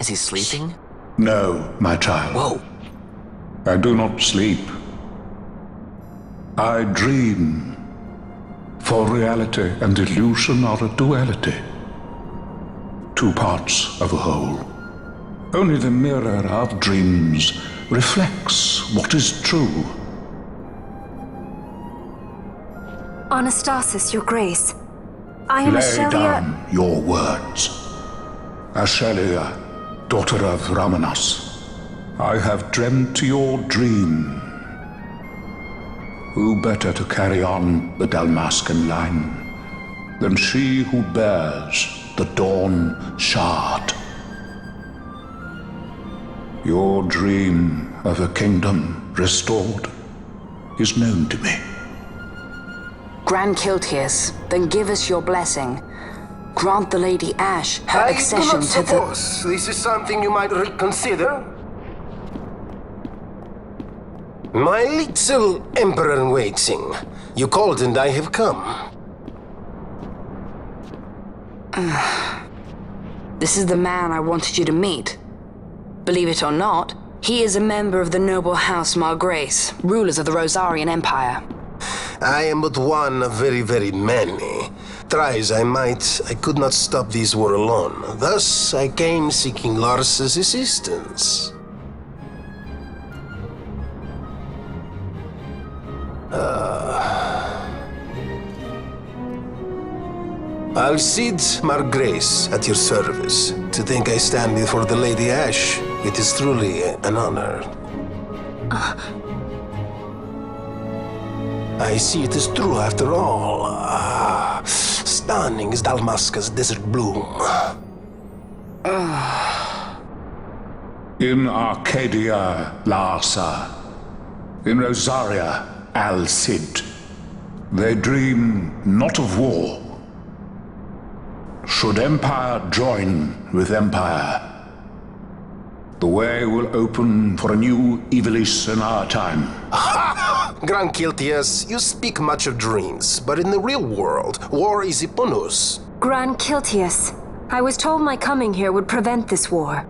Is he sleeping? No, my child. Whoa. I do not sleep. I dream. For reality and illusion are a duality. Two parts of a whole. Only the mirror of dreams reflects what is true. Anastasis, Your Grace. I am Lay Ashelia. down your words. Ashelia, daughter of Ramanas, I have dreamt your dream. Who better to carry on the Dalmascan line than she who bears the Dawn Shard? Your dream of a kingdom restored is known to me. Grand Kiltias, then give us your blessing. Grant the Lady Ash her accession to the... I do not suppose this is something you might reconsider. My little Emperor-in-waiting. You called and I have come. This is the man I wanted you to meet. Believe it or not, he is a member of the noble house Margrace, rulers of the Rosarian Empire. I am but one of very, very many. Try as I might, I could not stop this war alone. Thus, I came seeking Lars's assistance. Alcide Margrace at your service. To think I stand before the Lady Ash, it is truly an honor. I see it is true after all. Stunning is Dalmasca's desert bloom. In Arcadia, Larsa. In Rosaria, Alcid. They dream not of war. Should empire join with empire, the way will open for a new Evilis in our time. Grand Kiltias, you speak much of dreams, but in the real world, war is upon us. Grand Kiltias, I was told my coming here would prevent this war.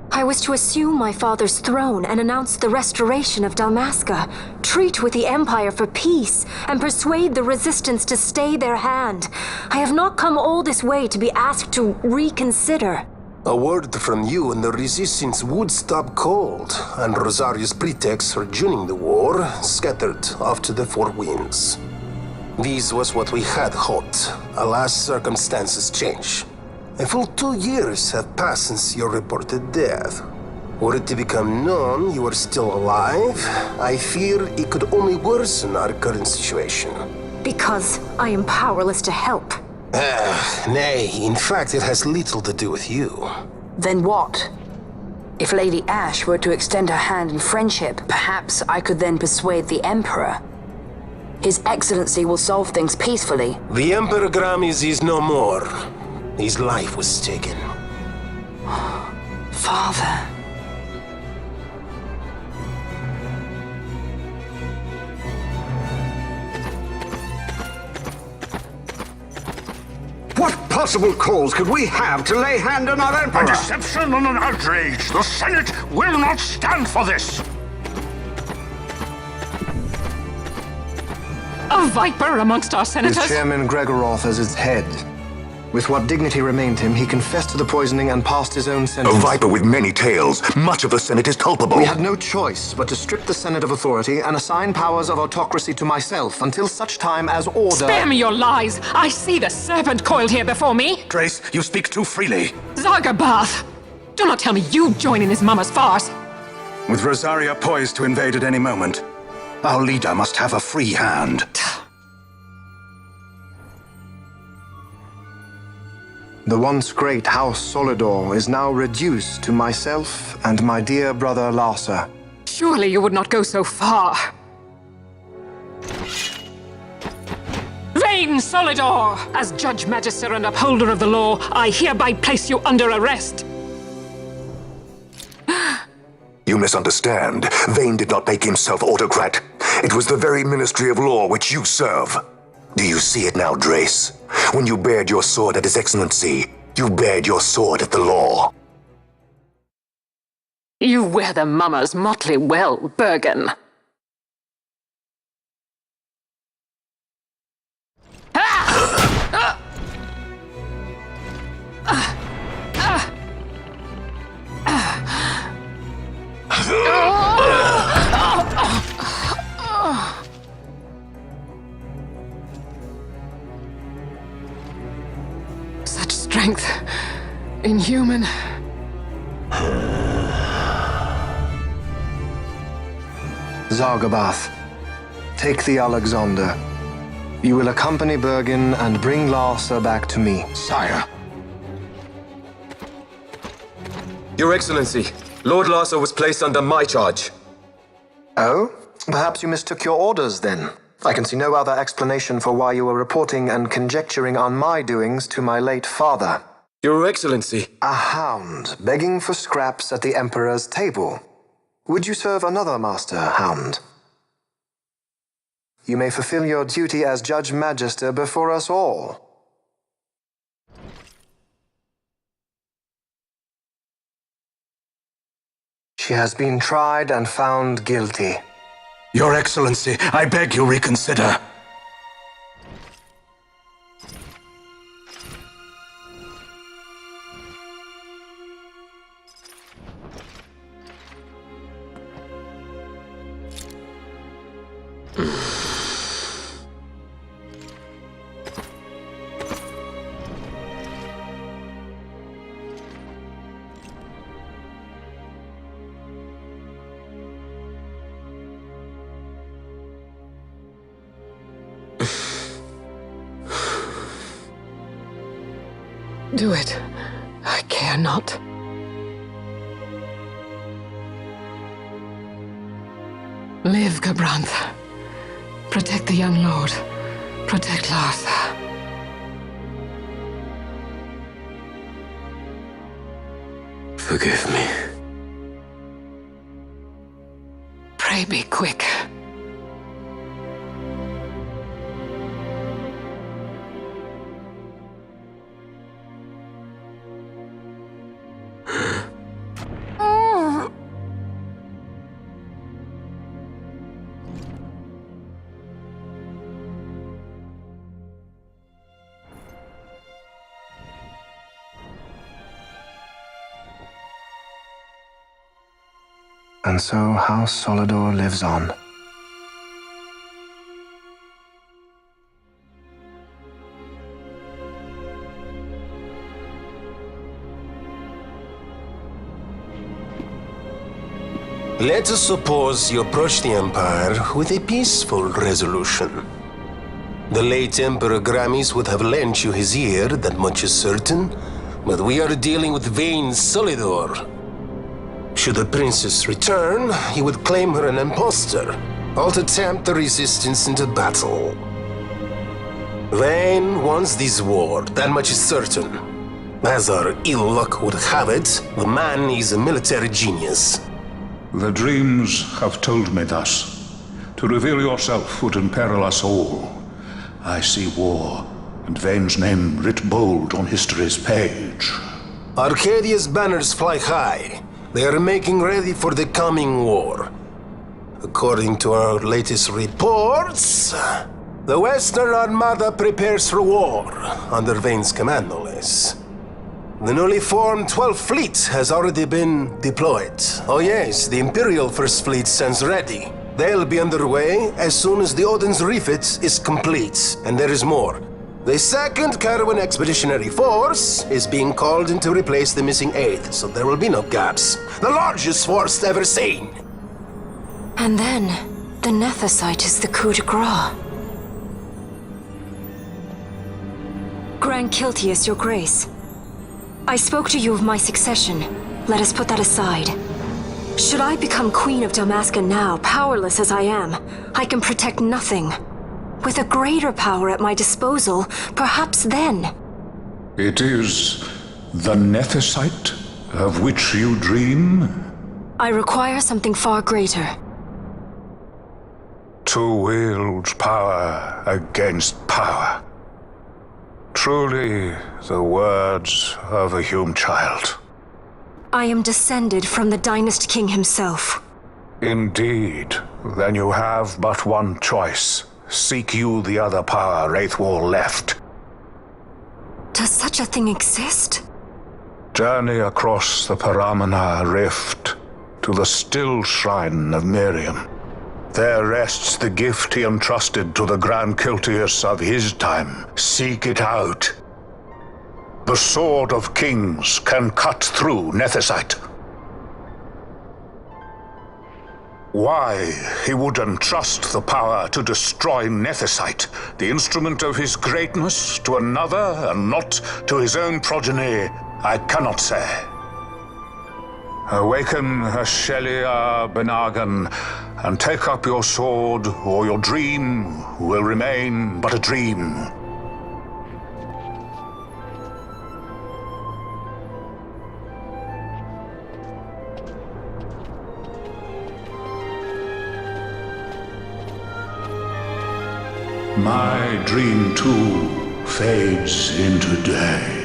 I was to assume my father's throne and announce the restoration of Dalmasca, treat with the Empire for peace, and persuade the Resistance to stay their hand. I have not come all this way to be asked to reconsider. A word from you and the Resistance would stop cold, and Rosaria's pretexts for joining the war scattered off to the four winds. This was what we had hoped. Alas, circumstances change. A full 2 years have passed since your reported death. Were it to become known you are still alive, I fear it could only worsen our current situation. Because I am powerless to help. Nay, in fact it has little to do with you. Then what? If Lady Ash were to extend her hand in friendship, perhaps I could then persuade the Emperor. His Excellency will solve things peacefully. The Emperor Gramis is no more. His life was taken. Father. What possible cause could we have to lay hand on our Emperor? A deception and an outrage! The Senate will not stand for this! A viper amongst our senators? With Chairman Gregoroth as its head. With what dignity remained him, he confessed to the poisoning and passed his own sentence. A viper with many tails. Much of the Senate is culpable. We had no choice but to strip the Senate of authority and assign powers of autocracy to myself until such time as order... Spare me your lies! I see the serpent coiled here before me! Trace, you speak too freely. Zargabath! Do not tell me you join in his mama's farce! With Rosaria poised to invade at any moment, our leader must have a free hand. The once great House Solidor is now reduced to myself and my dear brother Larsa. Surely you would not go so far. Vain Solidor! As Judge Magister and upholder of the law, I hereby place you under arrest. You misunderstand. Vane did not make himself autocrat. It was the very Ministry of Law which you serve. Do you see it now, Drace? When you bared your sword at His Excellency, you bared your sword at the law. You wear the mummer's motley well, Bergen. Such strength. Inhuman. Zargabath, take the Alexander. You will accompany Bergen and bring Larsa back to me. Sire. Your Excellency, Lord Larsa was placed under my charge. Oh? Perhaps you mistook your orders then. I can see no other explanation for why you were reporting and conjecturing on my doings to my late father. Your Excellency. A hound begging for scraps at the Emperor's table. Would you serve another master, Hound? You may fulfill your duty as Judge Magister before us all. She has been tried and found guilty. Your Excellency, I beg you reconsider. Do it. I care not. Live, Gabrantha. Protect the young lord. Protect Larsa. Forgive me. Pray be quick. And so House Solidor lives on. Let us suppose you approach the Empire with a peaceful resolution. The late Emperor Gramis would have lent you his ear, that much is certain, but we are dealing with vain Solidor. Should the princess return, he would claim her an impostor, or to tempt the resistance into battle. Vayne wants this war, that much is certain. As our ill luck would have it, the man is a military genius. The dreams have told me thus. To reveal yourself would imperil us all. I see war, and Vayne's name writ bold on history's page. Arcadia's banners fly high. They are making ready for the coming war. According to our latest reports, the Western Armada prepares for war, under Vayne's command, no less. The newly formed 12th Fleet has already been deployed. Oh yes, the Imperial First Fleet stands ready. They'll be underway as soon as the Odin's refit is complete. And there is more. The 2nd Caravan Expeditionary Force is being called in to replace the missing 8th, so there will be no gaps. The largest force ever seen! And then, the Nethicite is the coup de grace. Grand Kiltius, your grace. I spoke to you of my succession. Let us put that aside. Should I become Queen of Dalmasca now, powerless as I am, I can protect nothing. With a greater power at my disposal, perhaps then. It is the Nethicite of which you dream? I require something far greater. To wield power against power. Truly, the words of a Hume child. I am descended from the Dynast King himself. Indeed. Then you have but one choice. Seek you the other power Wraithwall left. Does such a thing exist? Journey across the Paramana Rift to the still shrine of Miriam. There rests the gift he entrusted to the Grand Kiltius of his time. Seek it out. The Sword of Kings can cut through Nethicite. Why he would entrust the power to destroy Nethicite, the instrument of his greatness, to another and not to his own progeny, I cannot say. Awaken Ashelia Benagan, and take up your sword, or your dream will remain but a dream. My dream too fades into day.